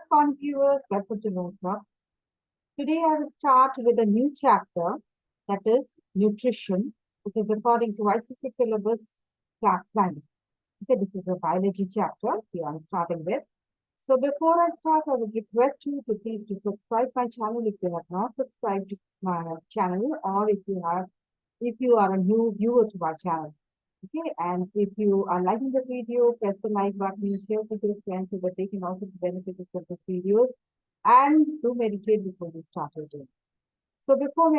Fun viewers, welcome to MouShauk. Today I will start with a new chapter, that is nutrition, which is according to ICSE syllabus class 9. Okay, this is a biology chapter we are starting with. So before I start, I would request you to please to subscribe my channel if you have not subscribed to my channel, or if you are a new viewer to our channel. Okay, and if you are liking the video, press the like button and share with your friends so that they can also benefit from these videos, and do meditate before you start your day. So for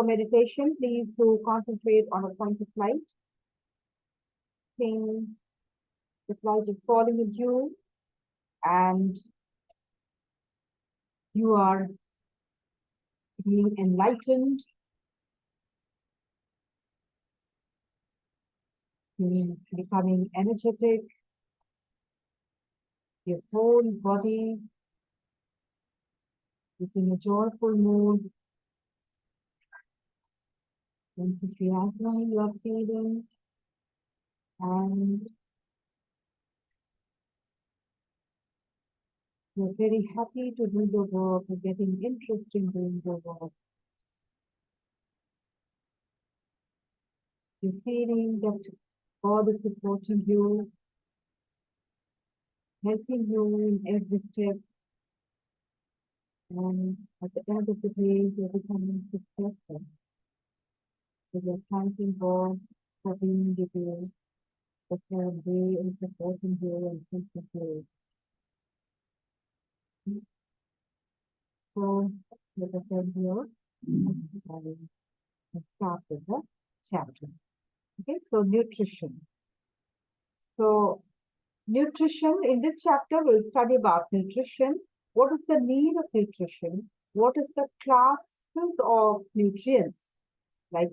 meditation, please do concentrate on a point of light. Think the light is falling into you and you are being enlightened, becoming energetic, your whole body is in a joyful mood, enthusiasm you are feeling, and you're very happy to do the work, you're getting interest in doing the work. You're feeling that God is supporting you, helping you in every step, and at the end of the day, you're becoming successful. So you're thanking God for being with you, for the way and supporting you and thinking you. So, let us end here and start with the chapter. Okay, so nutrition. So, nutrition, in this chapter, we'll study about nutrition. What is the need of nutrition? What is the classes of nutrients? Like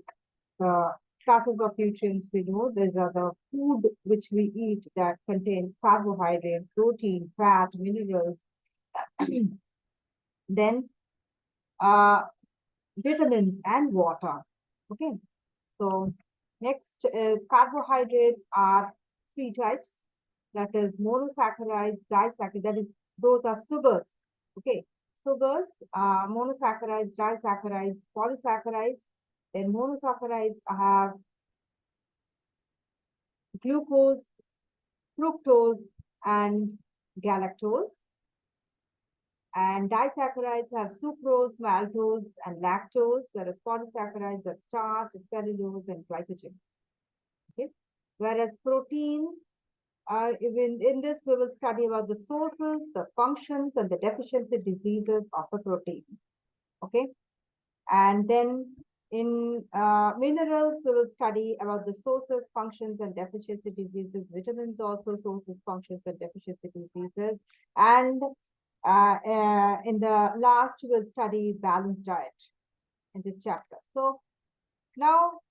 classes of nutrients, we know these are the food which we eat that contains carbohydrate, protein, fat, minerals, then vitamins and water. Okay, so next is carbohydrates are three types. That is monosaccharides, disaccharides, that is, those are sugars. Okay, sugars, monosaccharides, disaccharides, polysaccharides. Then monosaccharides have glucose, fructose, and galactose. And disaccharides have sucrose, maltose, and lactose, whereas polysaccharides have starch, cellulose, and glycogen. Okay, whereas proteins, even in this, we will study about the sources, the functions, and the deficiency diseases of the proteins. Okay, and then in minerals, we will study about the sources, functions, and deficiency diseases. Vitamins also sources, functions, and deficiency diseases. And in the last, we'll study balanced diet in this chapter. So now,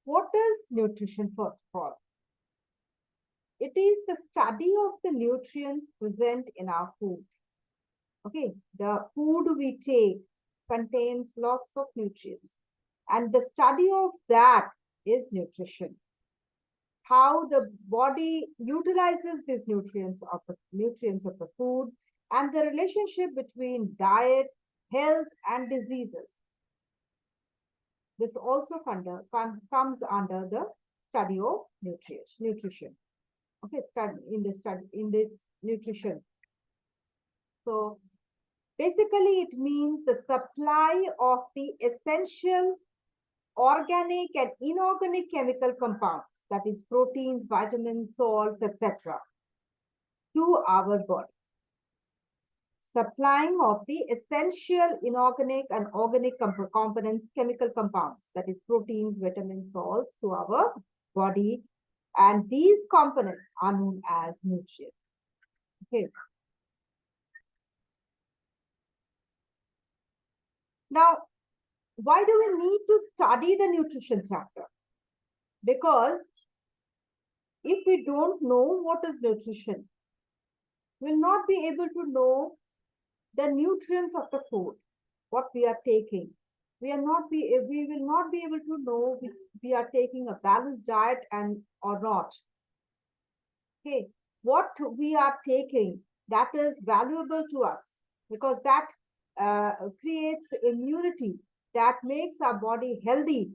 what is nutrition first of all? It is the study of the nutrients present in our food. Okay, the food we take contains lots of nutrients, and the study of that is nutrition. How the body utilizes these nutrients of the food, and the relationship between diet, health, and diseases. This also comes under the study of nutrition. Okay, in this nutrition. So basically, it means the supply of the essential organic and inorganic chemical compounds, that is proteins, vitamins, salts, etc., to our body. Supplying of the essential inorganic and organic components, chemical compounds, that is proteins, vitamins, salts, to our body. And these components are known as nutrients. Okay. Now, why do we need to study the nutrition chapter? Because if we don't know what is nutrition, we'll not be able to know the nutrients of the food, what we are taking. We will not be able to know if we are taking a balanced diet or not. Okay, what we are taking that is valuable to us, because that creates immunity, that makes our body healthy,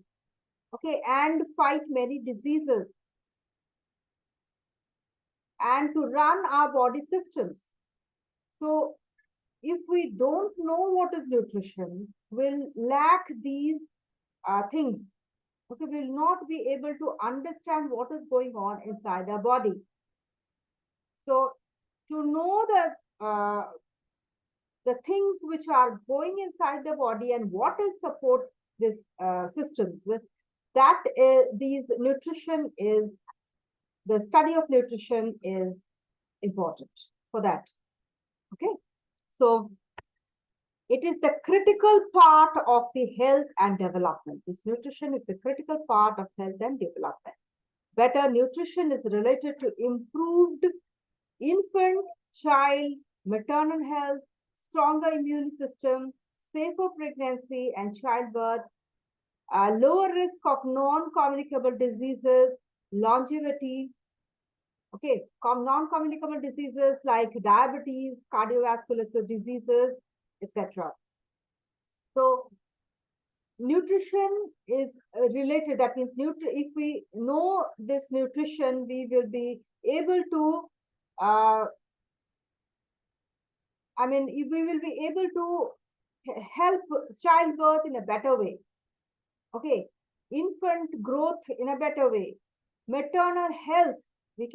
okay, and fight many diseases, and to run our body systems. So if we don't know what is nutrition, we'll lack these things. Okay, we'll not be able to understand what is going on inside our body. So to know the things which are going inside the body and what will support this systems, that these nutrition is, the study of nutrition is important for that. Okay, so it is the critical part of the health and development. This nutrition is the critical part of health and development. Better nutrition is related to improved infant, child, maternal health, stronger immune system, safer pregnancy and childbirth, lower risk of non-communicable diseases, longevity, okay, non-communicable diseases like diabetes, cardiovascular diseases, etc. So nutrition is related. That means if we know this nutrition, we will be able to we will be able to help childbirth in a better way. Okay, infant growth in a better way. Maternal health, we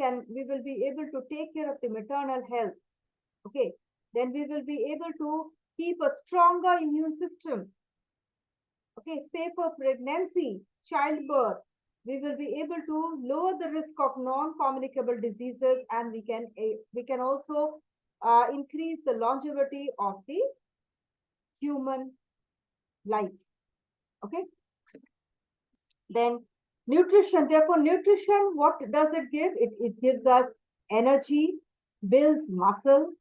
will be able to take care of the maternal health. Okay, then we will be able to keep a stronger immune system. Okay, safer pregnancy, childbirth. We will be able to lower the risk of non-communicable diseases, and we can also increase the longevity of the human life. Okay. Then nutrition. Therefore, nutrition, what does it give? It gives us energy, builds muscle,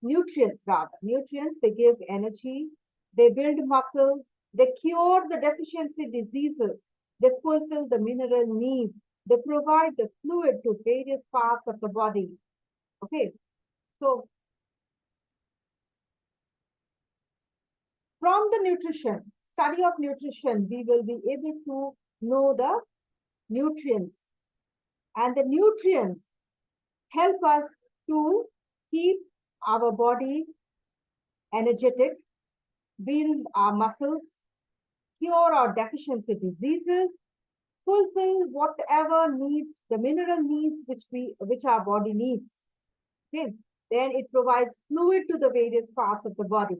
nutrients rather. Nutrients, they give energy, they build muscles, they cure the deficiency diseases, they fulfill the mineral needs, they provide the fluid to various parts of the body. Okay. So from the nutrition, study of nutrition, we will be able to know the nutrients. And the nutrients help us to keep our body energetic, build our muscles, cure our deficiency diseases, fulfill whatever needs, the mineral needs which our body needs. Okay. Then it provides fluid to the various parts of the body.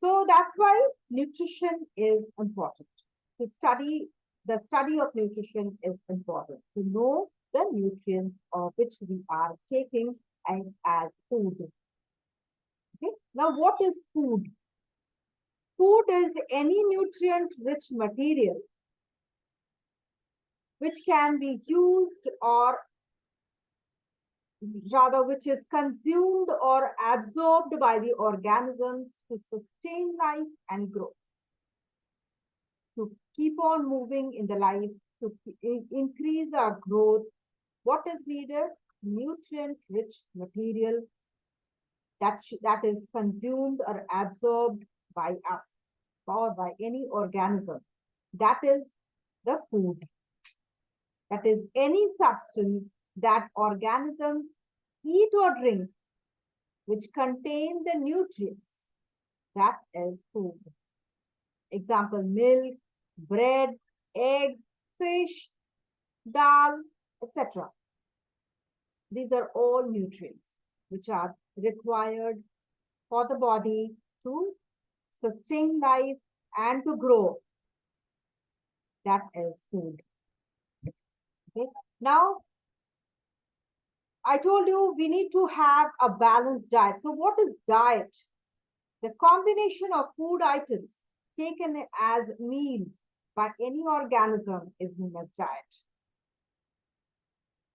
So that's why nutrition is important. The study of nutrition is important. To know the nutrients of which we are taking as food. Okay. Now, what is food? Food is any nutrient-rich material which can be used, or rather which is consumed or absorbed by the organisms to sustain life and growth, to keep on moving in the life, to increase our growth. What is needed? Nutrient-rich material that is consumed or absorbed by us or by any organism. That is the food. That is any substance that organisms eat or drink which contain the nutrients. That is food. Example, milk, bread, eggs, fish, dal, etc. These are all nutrients which are required for the body to sustain life and to grow. That is food. Okay. Now, I told you we need to have a balanced diet. So what is diet? The combination of food items taken as meals by any organism is known as diet.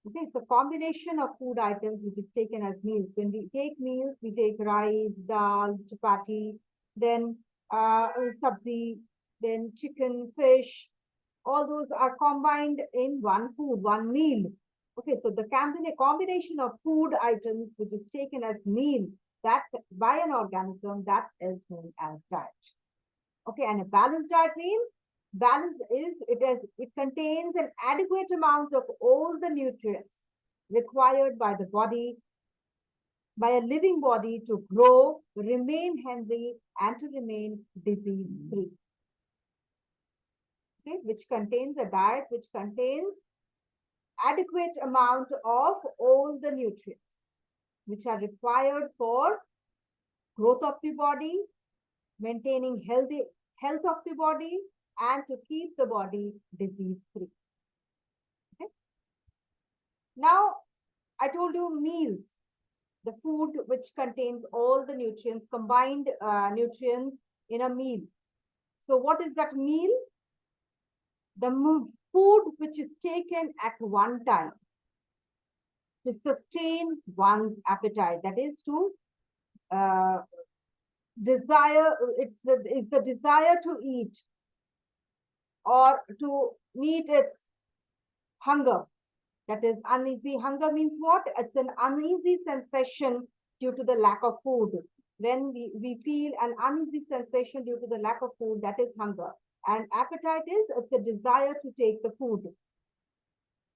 Okay, so combination of food items which is taken as meals. When we take meals, we take rice, dal, chapati, then sabzi, then chicken, fish. All those are combined in one food, one meal. Okay, so the combination of food items which is taken as meal that by an organism, that is known as diet. Okay, and a balanced diet means balanced is it contains an adequate amount of all the nutrients required by the body, by a living body to grow, remain healthy, and to remain disease free. Okay, which contains a diet which contains adequate amount of all the nutrients which are required for growth of the body, maintaining health of the body, and to keep the body disease free. Okay. Now, I told you meals, the food which contains all the nutrients, combined nutrients in a meal. So what is that meal? The food which is taken at one time to sustain one's appetite, that is to desire, it's the desire to eat or to meet its hunger. That is uneasy. Hunger means what? It's an uneasy sensation due to the lack of food. When we feel an uneasy sensation due to the lack of food, that is hunger. And appetite is, it's a desire to take the food.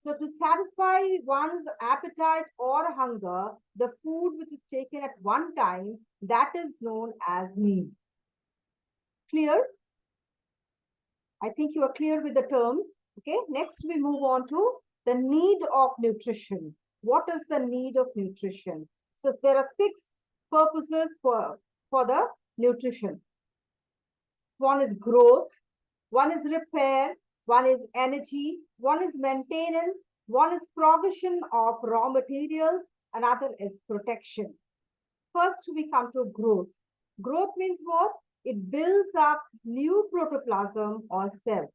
So to satisfy one's appetite or hunger, the food which is taken at one time, that is known as meal. Clear? I think you are clear with the terms. Okay, next we move on to the need of nutrition. What is the need of nutrition? So there are 6 purposes for the nutrition. One is growth, one is repair, one is energy, one is maintenance, one is provision of raw materials, another is protection. First, we come to growth. Growth means what? It builds up new protoplasm or cells,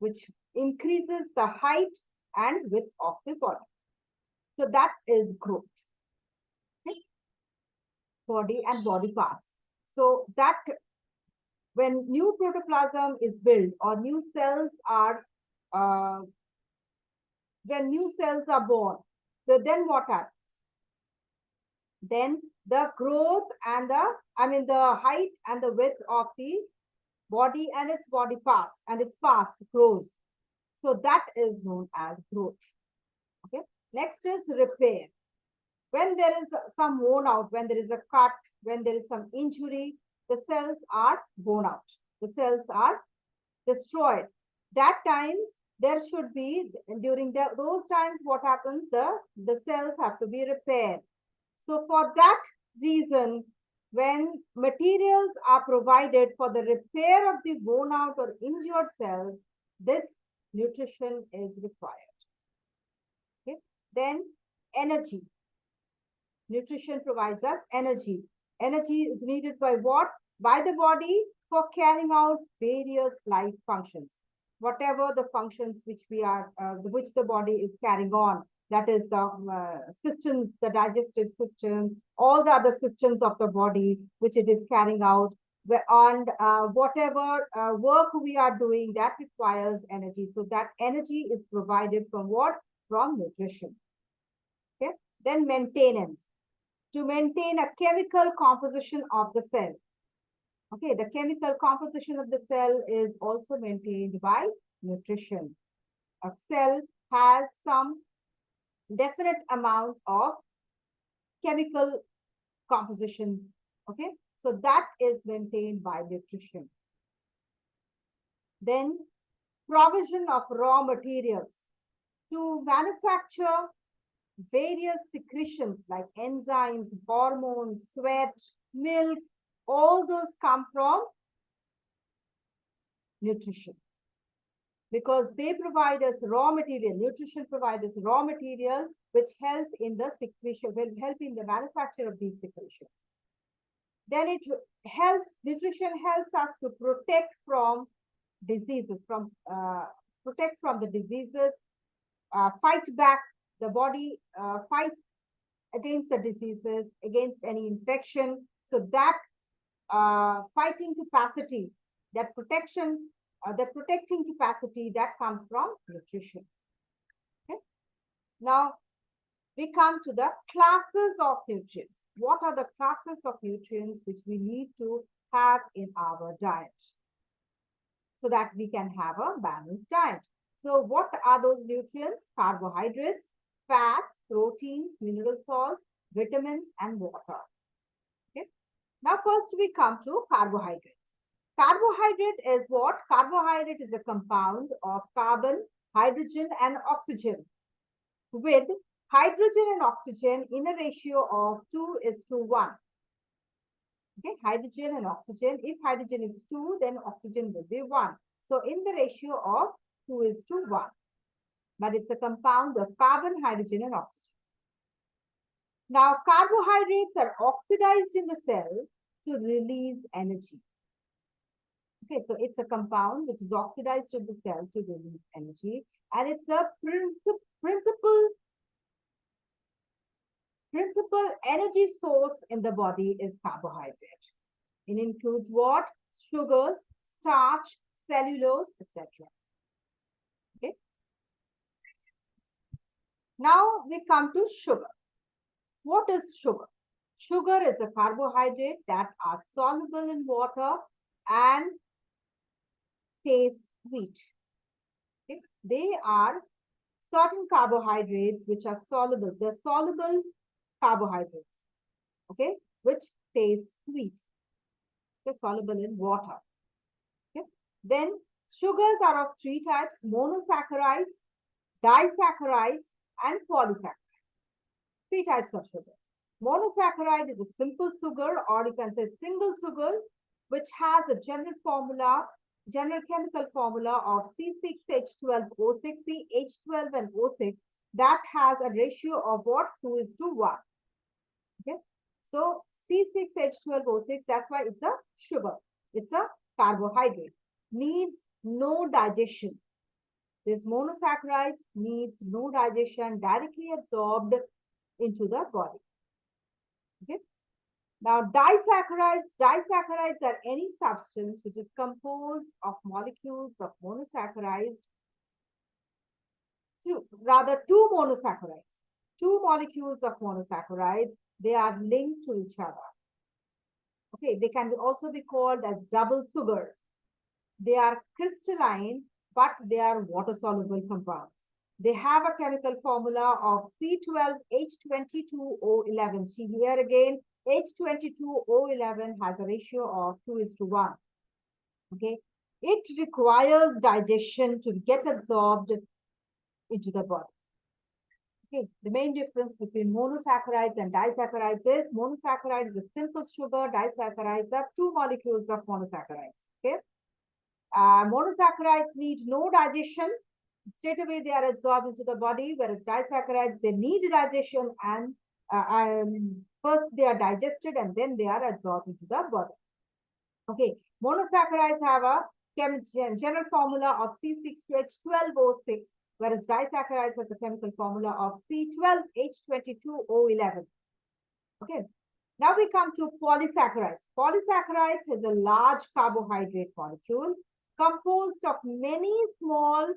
which increases the height and width of the body. So that is growth. Okay? Body and body parts. So that when new protoplasm is built or new cells are born, so then what happens? Then the growth and the height and the width of the body and its body parts and its parts grows. So that is known as growth. Okay. Next is repair. When there is some worn out, when there is a cut, when there is some injury, the cells are worn out. The cells are destroyed. That times there should be, during those times, what happens? The cells have to be repaired. So for that reason, when materials are provided for the repair of the worn out or injured cells, this nutrition is required. Okay. Then energy. Nutrition provides us energy. Energy is needed by what? By the body for carrying out various life functions. Whatever the functions which the body is carrying on, that is the systems, the digestive system, all the other systems of the body which it is carrying out, and whatever work we are doing, that requires energy. So that energy is provided from what? From nutrition. Okay. Then maintenance. To maintain a chemical composition of the cell. Okay, the chemical composition of the cell is also maintained by nutrition. A cell has some definite amount of chemical compositions. Okay, so that is maintained by nutrition. Then provision of raw materials to manufacture various secretions like enzymes, hormones, sweat, milk, all those come from nutrition. Because they provide us raw material, nutrition provides us raw material which help in the secretion, will help in the manufacture of these secretions. Then nutrition helps us to protect from diseases, protect from the diseases, fight back the body, fight against the diseases, against any infection. So that fighting capacity, that protection, the protecting capacity, that comes from nutrition. Now, we come to the classes of nutrients. What are the classes of nutrients which we need to have in our diet so that we can have a balanced diet? So, what are those nutrients? Carbohydrates, fats, proteins, mineral salts, vitamins, and water. Okay. Now, first we come to carbohydrates. Carbohydrate is what? Carbohydrate is a compound of carbon, hydrogen, and oxygen with hydrogen and oxygen in a ratio of 2:1. Okay, hydrogen and oxygen. If hydrogen is 2, then oxygen will be 1. So in the ratio of 2:1. But it's a compound of carbon, hydrogen, and oxygen. Now, carbohydrates are oxidized in the cell to release energy. Okay, so it's a compound which is oxidized in the cell to release energy, and it's a principal energy source in the body is carbohydrate. It includes what? Sugars, starch, cellulose, etc. Okay. Now we come to sugar. What is sugar? Sugar is a carbohydrate that are soluble in water and taste sweet. Okay. They are certain carbohydrates which are soluble. They're soluble carbohydrates, okay, which taste sweet. Okay, soluble in water. Okay. Then sugars are of 3 types: monosaccharides, disaccharides, and polysaccharides. 3 types of sugar. Monosaccharide is a simple sugar, or you can say single sugar, which has a general chemical formula of C6H12O6, CH12 and O6 that has a ratio of what? 2:1. Okay. So C6H12O6, that's why it's a sugar. It's a carbohydrate. Needs no digestion. This monosaccharides needs no digestion, directly absorbed into the body. Okay. Now, disaccharides are any substance which is composed of molecules of monosaccharides, two monosaccharides. Two molecules of monosaccharides, they are linked to each other. Okay, they can also be called as double sugars. They are crystalline, but they are water-soluble compounds. They have a chemical formula of C12H22O11. See here again, H22O11 has a ratio of 2:1. Okay, it requires digestion to get absorbed into the body. Okay, the main difference between monosaccharides and disaccharides is monosaccharide is a simple sugar, disaccharides are 2 molecules of monosaccharides. Okay, monosaccharides need no digestion. Straight away they are absorbed into the body, whereas disaccharides, they need digestion, and first they are digested and then they are absorbed into the body. Okay, monosaccharides have a general formula of C6H12O6, whereas disaccharides has a chemical formula of C12H22O11. Okay, now we come to polysaccharides. Polysaccharides is a large carbohydrate molecule composed of many small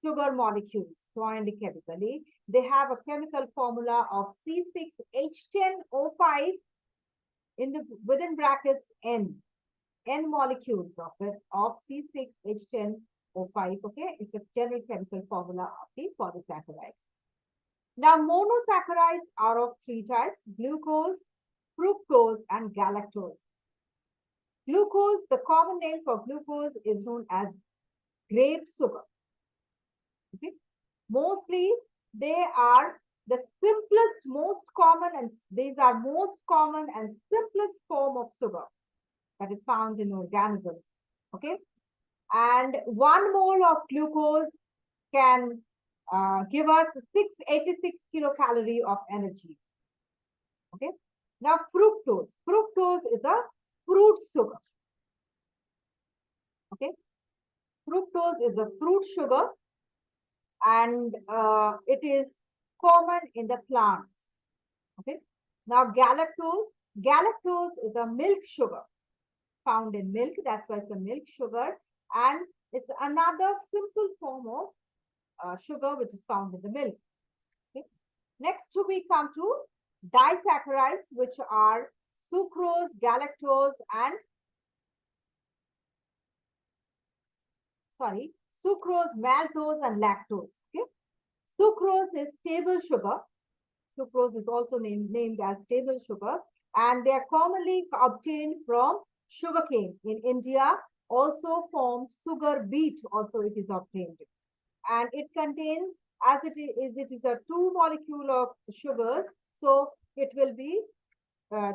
sugar molecules joined chemically. They have a chemical formula of C6H10O5 within brackets N molecules of C6H10O5. Okay, it's a general chemical formula of the polysaccharides. Now, monosaccharides are of 3 types: glucose, fructose, and galactose. Glucose, the common name for glucose is known as grape sugar. Okay. Mostly they are the simplest, most common, and these are most common and simplest form of sugar that is found in organisms. Okay. And 1 mole of glucose can give us 686 kilocalorie of energy. Okay. Now, fructose. Fructose is a fruit sugar. Okay. Fructose is a fruit sugar, and it is common in the plants. Okay. Now, galactose is a milk sugar found in milk. That's why it's a milk sugar, and it's another simple form of sugar which is found in the milk. Okay. Next, we come to disaccharides, which are sucrose, galactose, and sucrose, maltose, and lactose. Okay, sucrose is table sugar. Sucrose is also named as table sugar, and they are commonly obtained from sugarcane. In India, also from sugar beet, also it is obtained. And it contains, as it is a two molecule of sugars, so it will be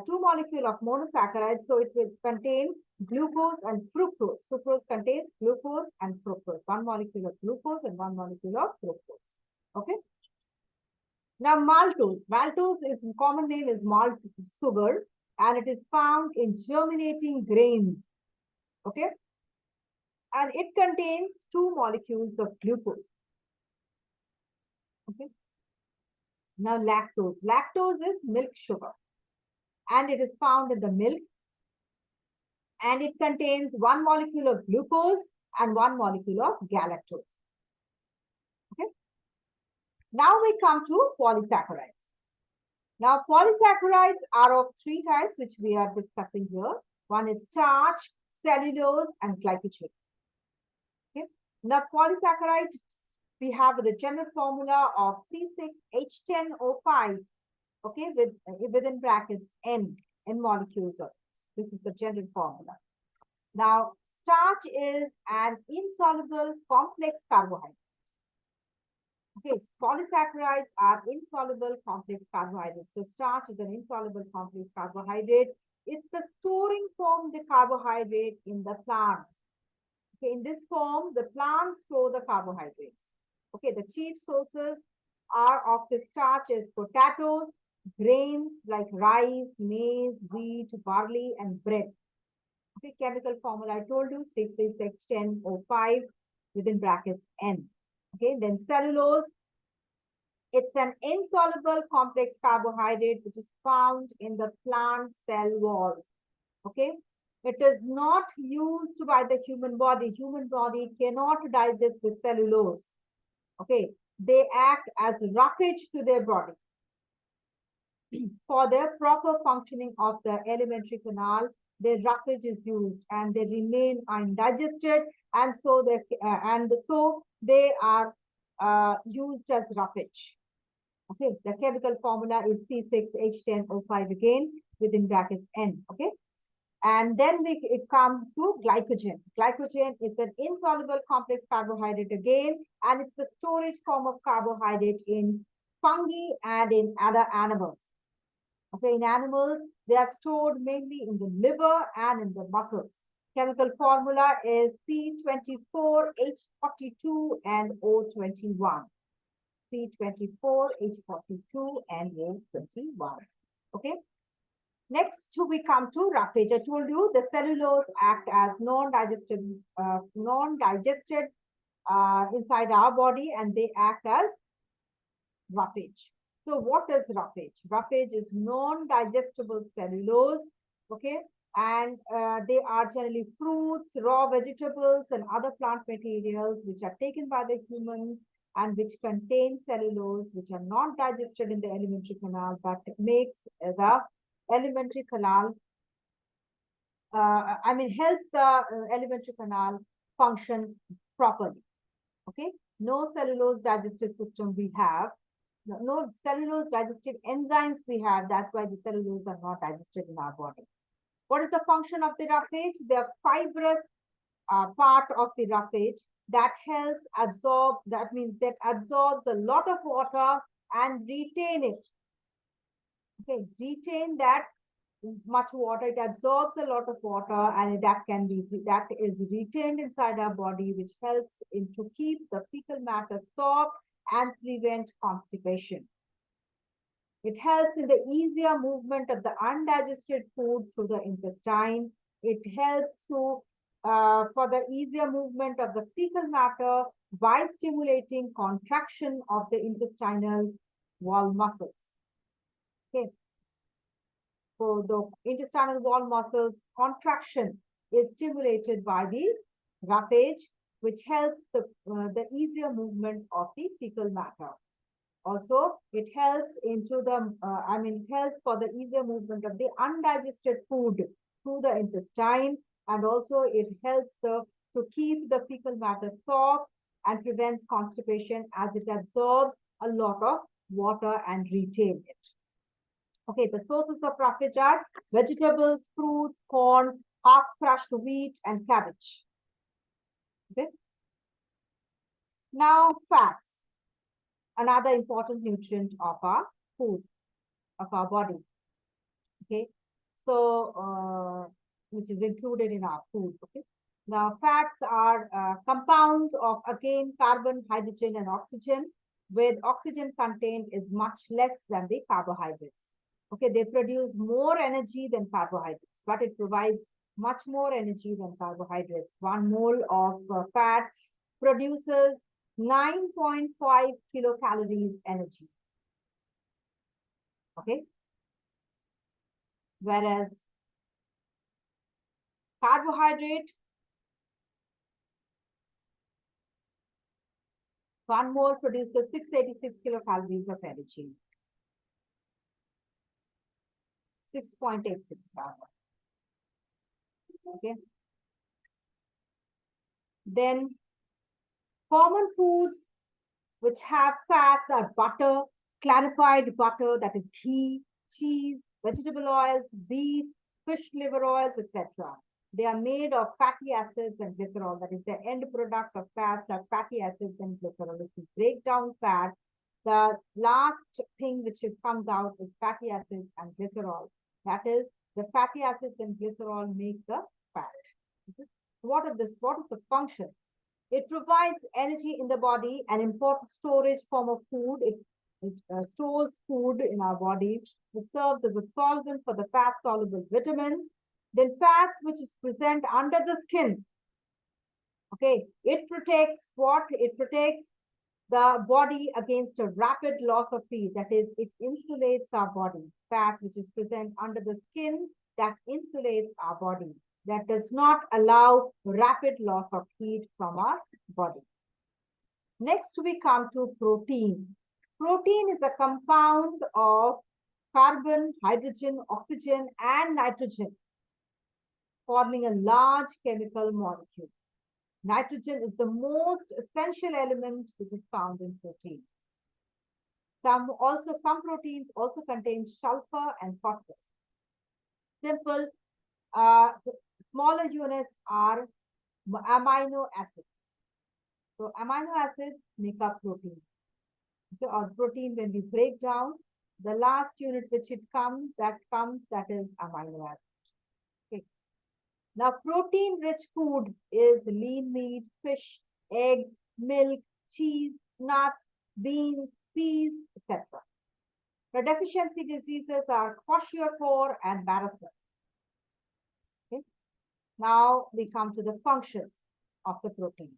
two molecule of monosaccharides, so it will contain glucose and fructose. Sucrose contains glucose and fructose, one molecule of glucose and one molecule of fructose. Okay. Now maltose. Maltose is common name is malt sugar, and it is found in germinating grains. Okay. And it contains two molecules of glucose. Okay. Now lactose. Lactose is milk sugar, and it is found in the milk, and it contains one molecule of glucose and one molecule of galactose. Okay. Now we come to polysaccharides. Now polysaccharides are of three types, which we are discussing here. One is starch, cellulose, and glycogen. Okay. Now polysaccharide, we have the general formula of C6H10O5. Okay, within brackets N molecules of this. This is the general formula. Now, starch is an insoluble complex carbohydrate. Okay, polysaccharides are insoluble complex carbohydrates. So, starch is an insoluble complex carbohydrate. It's the storing form of the carbohydrate in the plants. Okay, in this form, the plants store the carbohydrates. Okay, the chief sources are of the starches: potatoes, grains like rice, maize, wheat, barley, and bread. Okay, chemical formula I told you, 6H10O5 within brackets N. Okay, then cellulose. It's an insoluble complex carbohydrate which is found in the plant cell walls. Okay, it is not used by the human body. Human body cannot digest the cellulose. Okay, they act as roughage to their body. For the proper functioning of the alimentary canal, their roughage is used, and they remain undigested, and so they are used as roughage. Okay, the chemical formula is C6H10O5 again within brackets N. Okay, and then we come to glycogen. Glycogen is an insoluble complex carbohydrate again, and it's the storage form of carbohydrate in fungi and in other animals. Okay, in animals, they are stored mainly in the liver and in the muscles. Chemical formula is C24H42 and O21. C24H42 and O21. Okay. Next, we come to roughage. I told you the cellulose act as non-digested inside our body, and they act as roughage. So what is roughage? Roughage is non-digestible cellulose, okay? And they are generally fruits, raw vegetables, and other plant materials which are taken by the humans and which contain cellulose, which are not digested in the alimentary canal, but makes the alimentary canal, helps the alimentary canal function properly, okay? No cellulose digestive system we have. No cellulose digestive enzymes we have. That's why the cellulose are not digested in our body. What is the function of the roughage? The fibrous part of the roughage that helps absorb, that means that absorbs a lot of water and retain it. Okay, retain that much water. It absorbs a lot of water, and that is retained inside our body, which helps to keep the fecal matter soft and prevent constipation. It helps in the easier movement of the undigested food through the intestine. It helps for the easier movement of the fecal matter by stimulating contraction of the intestinal wall muscles. Okay. So the intestinal wall muscles contraction is stimulated by the roughage, which helps the easier movement of the fecal matter. Also, it helps into the, it helps for the easier movement of the undigested food through the intestine, and also it helps to keep the fecal matter soft and prevents constipation as it absorbs a lot of water and retain it. Okay, the sources of roughage are vegetables, fruits, corn, half crushed wheat, and cabbage. Okay. Now, fats, another important nutrient of our food, of our body. Okay, so which is included in our food. Okay, now fats are compounds of again carbon, hydrogen, and oxygen, with oxygen content is much less than the carbohydrates. Okay, they produce more energy than carbohydrates, but it provides much more energy than carbohydrates. 1 mole of fat produces 9.5 kilocalories energy. Okay, whereas carbohydrate, 1 mole produces 686 kilocalories of energy. 6.86 carbon. Okay. Then common foods which have fats are butter, clarified butter, that is ghee, cheese, vegetable oils, beef, fish liver oils, etc. They are made of fatty acids and glycerol. That is, the end product of fats are fatty acids and glycerol. If you break down fat, the last thing which comes out is fatty acids and glycerol. That is, the fatty acids and glycerol make the fat. What is the function? It provides energy in the body, an important storage form of food. It stores food in our body. It serves as a solvent for the fat-soluble vitamin. Then fats, which is present under the skin. Okay, it protects what? It protects the body against a rapid loss of heat. That is, it insulates our body. Fat, which is present under the skin, that insulates our body. That does not allow rapid loss of heat from our body. Next, we come to protein. Protein is a compound of carbon, hydrogen, oxygen, and nitrogen, forming a large chemical molecule. Nitrogen is the most essential element which is found in protein. Some proteins also contain sulfur and phosphorus. Simple, smaller units are amino acids. So amino acids make up protein. Okay, or protein, when we break down, the last unit which it comes, that is amino acid. Okay. Now, protein-rich food is lean meat, fish, eggs, milk, cheese, nuts, beans, peas, etc. The deficiency diseases are kwashiorkor and marasmus. Okay. Now, we come to the functions of the protein.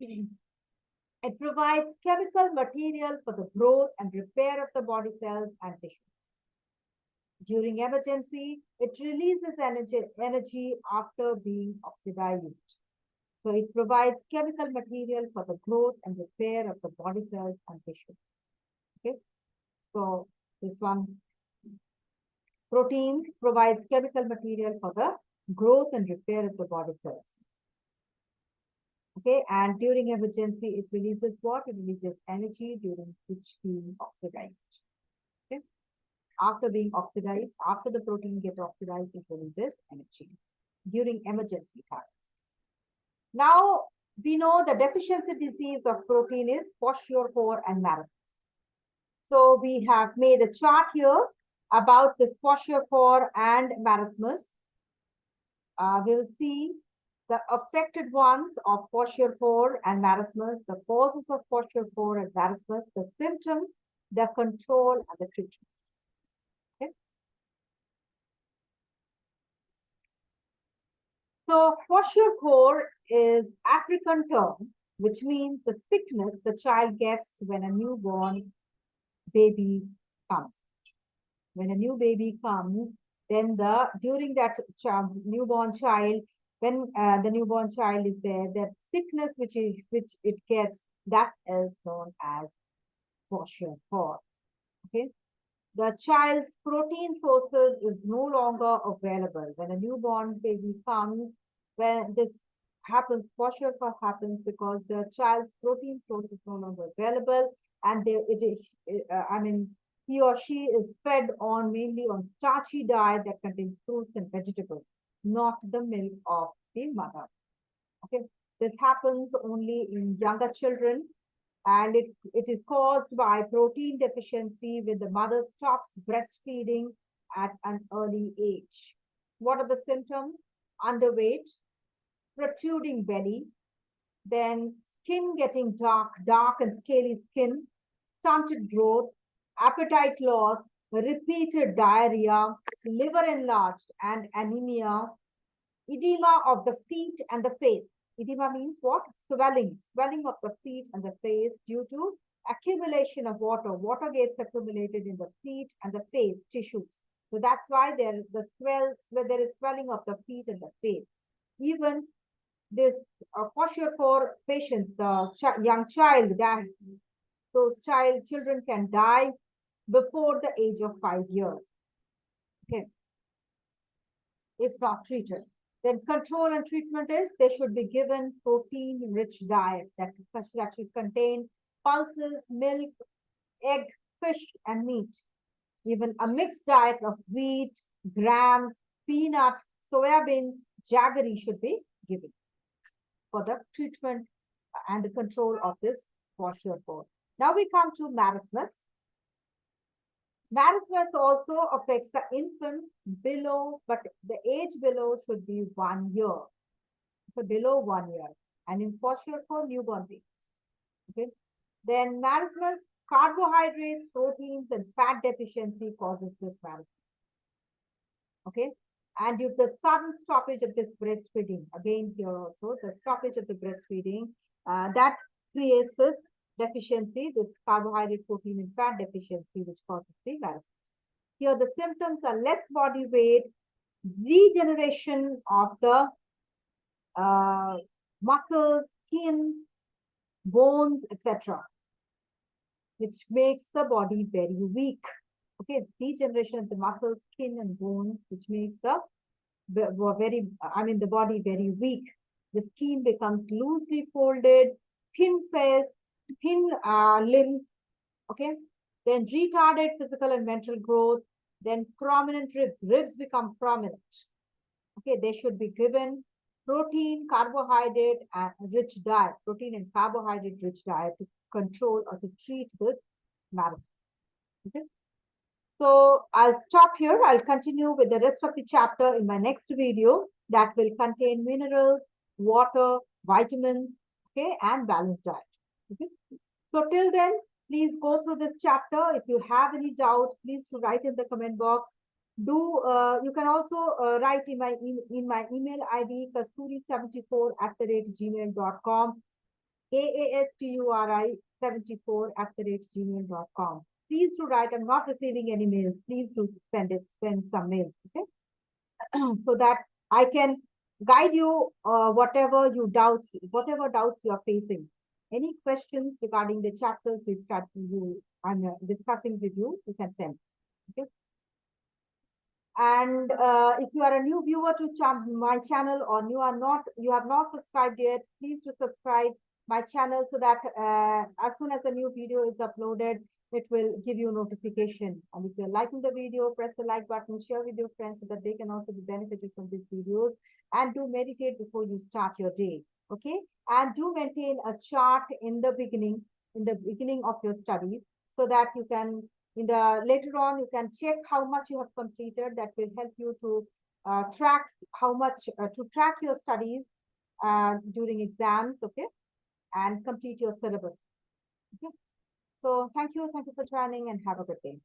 It provides chemical material for the growth and repair of the body cells and tissues. During emergency, it releases energy after being oxidized. So it provides chemical material for the growth and repair of the body cells and tissues. Okay, so this one, protein provides chemical material for the growth and repair of the body cells. Okay, and during emergency, it releases what? It releases energy during which being oxidized. Okay, after being oxidized, after the protein gets oxidized, it releases energy during emergency times. Now, we know the deficiency disease of protein is kwashiorkor and marasmus. So we have made a chart here about this kwashiorkor and marasmus. We'll see the affected ones of kwashiorkor and marasmus, the causes of kwashiorkor and marasmus, the symptoms, the control, and the treatment. Okay. So kwashiorkor is African term, which means the sickness the child gets when a newborn baby comes. When a new baby comes, then during that newborn child, when the newborn child is there, that sickness which it gets, that is known as kwashiorkor. Okay. The child's protein sources is no longer available. When a newborn baby comes, when this happens, kwashiorkor happens because the child's protein source is no longer available, and he or she is fed on mainly on starchy diet that contains fruits and vegetables, not the milk of the mother. Okay, this happens only in younger children, and it is caused by protein deficiency when the mother stops breastfeeding at an early age. What are the symptoms? Underweight, protruding belly, then skin getting dark and scaly skin, stunted growth, appetite loss, repeated diarrhea, liver enlarged and anemia, edema of the feet and the face. Edema means what? Swelling of the feet and the face due to accumulation of water. Water gets accumulated in the feet and the face tissues. So that's why there is swelling of the feet and the face. Even this kwashiorkor patients, the young child, those children can die before the age of 5 years. Okay, if not treated. Then control and treatment is they should be given protein-rich diet that should contain pulses, milk, egg, fish, and meat. Even a mixed diet of wheat, grams, peanut, soya beans, jaggery should be given for the treatment and the control of this kwashiorkor. Now we come to marasmus. Marasmus also affects the infants below, but the age below should be 1 year. So below 1 year. And in kwashiorkor, newborn babies. Okay. Then marasmus, carbohydrates, proteins, and fat deficiency causes this marasmus. Okay. And due to the sudden stoppage of this breastfeeding, again here also, the stoppage of the breastfeeding, that creates this deficiency, this carbohydrate, protein, and fat deficiency, which causes the marasmus. Here the symptoms are less body weight, regeneration of the muscles, skin, bones, etc., which makes the body very weak. Okay, degeneration of the muscles, skin, and bones, which makes the body very weak. The skin becomes loosely folded, thin face, thin limbs. Okay, then retarded physical and mental growth, then prominent ribs. Ribs become prominent. Okay, they should be given protein, carbohydrate, and rich diet, protein and carbohydrate rich diet to control or to treat this marasmus. Okay. So I'll stop here. I'll continue with the rest of the chapter in my next video that will contain minerals, water, vitamins, okay, and balanced diet. Okay. So till then, please go through this chapter. If you have any doubt, please write in the comment box. You can also write in my email ID kasturi74@gmail.com, KASTURI74@gmail.com. Please do write. I'm not receiving any mails. Please do send some mails, okay? So that I can guide you whatever doubts you're facing. Any questions regarding the chapters I'm discussing with you, you can send. Okay. And if you are a new viewer to my channel, or you have not subscribed yet, please do subscribe my channel so that as soon as a new video is uploaded, it will give you notification. And if you're liking the video, press the like button, share with your friends so that they can also be benefited from these videos, and do meditate before you start your day. Okay, and do maintain a chart in the beginning of your studies, so that you can later on you can check how much you have completed. That will help you to track your studies during exams. Okay, and complete your syllabus. Okay, so thank you for joining, and have a good day.